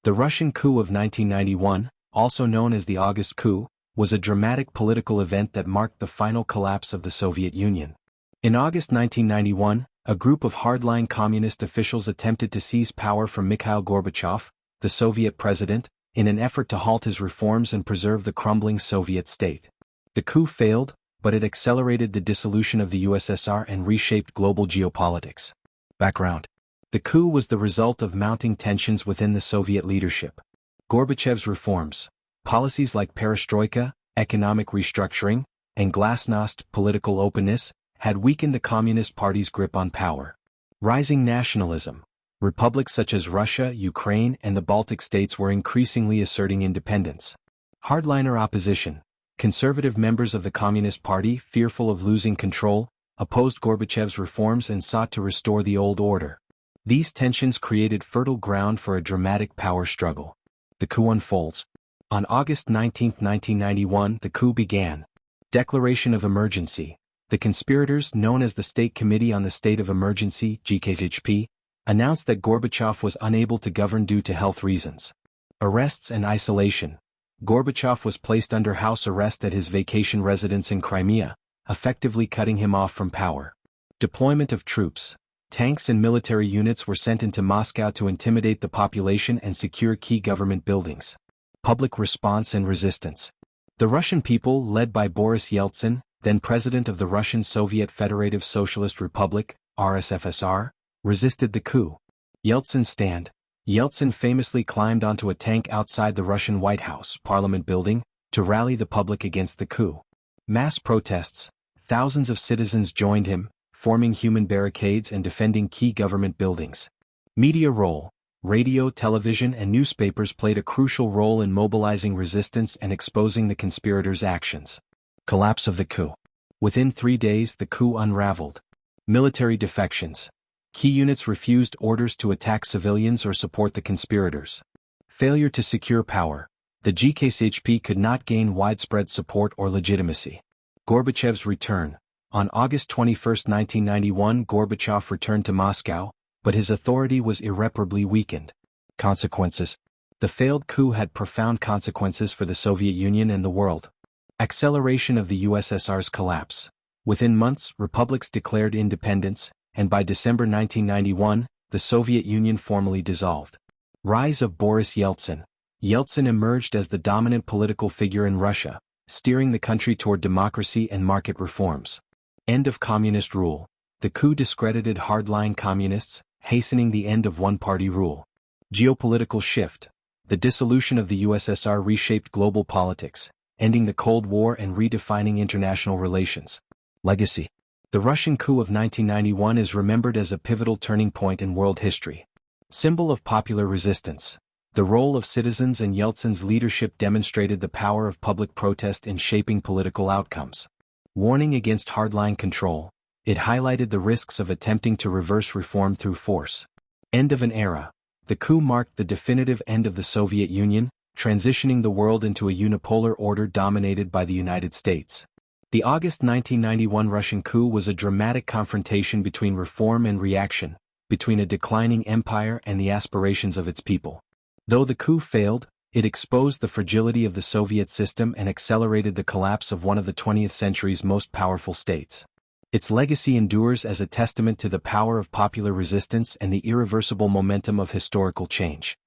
The Russian coup of 1991, also known as the August Coup, was a dramatic political event that marked the final collapse of the Soviet Union. In August 1991, a group of hardline communist officials attempted to seize power from Mikhail Gorbachev, the Soviet president, in an effort to halt his reforms and preserve the crumbling Soviet state. The coup failed, but it accelerated the dissolution of the USSR and reshaped global geopolitics. Background: the coup was the result of mounting tensions within the Soviet leadership. Gorbachev's reforms, policies like perestroika, economic restructuring, and glasnost, political openness, had weakened the Communist Party's grip on power. Rising nationalism. Republics such as Russia, Ukraine, and the Baltic states were increasingly asserting independence. Hardliner opposition. Conservative members of the Communist Party, fearful of losing control, opposed Gorbachev's reforms and sought to restore the old order. These tensions created fertile ground for a dramatic power struggle. The coup unfolds. On August 19, 1991, the coup began. Declaration of emergency. The conspirators, known as the State Committee on the State of Emergency (GKHP), announced that Gorbachev was unable to govern due to health reasons. Arrests and isolation. Gorbachev was placed under house arrest at his vacation residence in Crimea, effectively cutting him off from power. Deployment of troops. Tanks and military units were sent into Moscow to intimidate the population and secure key government buildings. Public response and resistance. The Russian people, led by Boris Yeltsin, then president of the Russian Soviet Federative Socialist Republic, RSFSR, resisted the coup. Yeltsin's stand. Yeltsin famously climbed onto a tank outside the Russian White House Parliament building to rally the public against the coup. Mass protests. Thousands of citizens joined him, forming human barricades and defending key government buildings. Media role. Radio, television, and newspapers played a crucial role in mobilizing resistance and exposing the conspirators' actions. Collapse of the coup. Within 3 days, the coup unraveled. Military defections. Key units refused orders to attack civilians or support the conspirators. Failure to secure power. The GKHP could not gain widespread support or legitimacy. Gorbachev's return. On August 21, 1991, Gorbachev returned to Moscow, but his authority was irreparably weakened. Consequences. The failed coup had profound consequences for the Soviet Union and the world. Acceleration of the USSR's collapse. Within months, republics declared independence, and by December 1991, the Soviet Union formally dissolved. Rise of Boris Yeltsin. Yeltsin emerged as the dominant political figure in Russia, steering the country toward democracy and market reforms. End of communist rule. The coup discredited hardline communists, hastening the end of one-party rule. Geopolitical shift. The dissolution of the USSR reshaped global politics, ending the Cold War and redefining international relations. Legacy. The Russian coup of 1991 is remembered as a pivotal turning point in world history. Symbol of popular resistance. The role of citizens and Yeltsin's leadership demonstrated the power of public protest in shaping political outcomes. Warning against hardline control. It highlighted the risks of attempting to reverse reform through force. End of an era. The coup marked the definitive end of the Soviet Union, transitioning the world into a unipolar order dominated by the United States. The August 1991 Russian coup was a dramatic confrontation between reform and reaction, between a declining empire and the aspirations of its people. Though the coup failed, it exposed the fragility of the Soviet system and accelerated the collapse of one of the 20th century's most powerful states. Its legacy endures as a testament to the power of popular resistance and the irreversible momentum of historical change.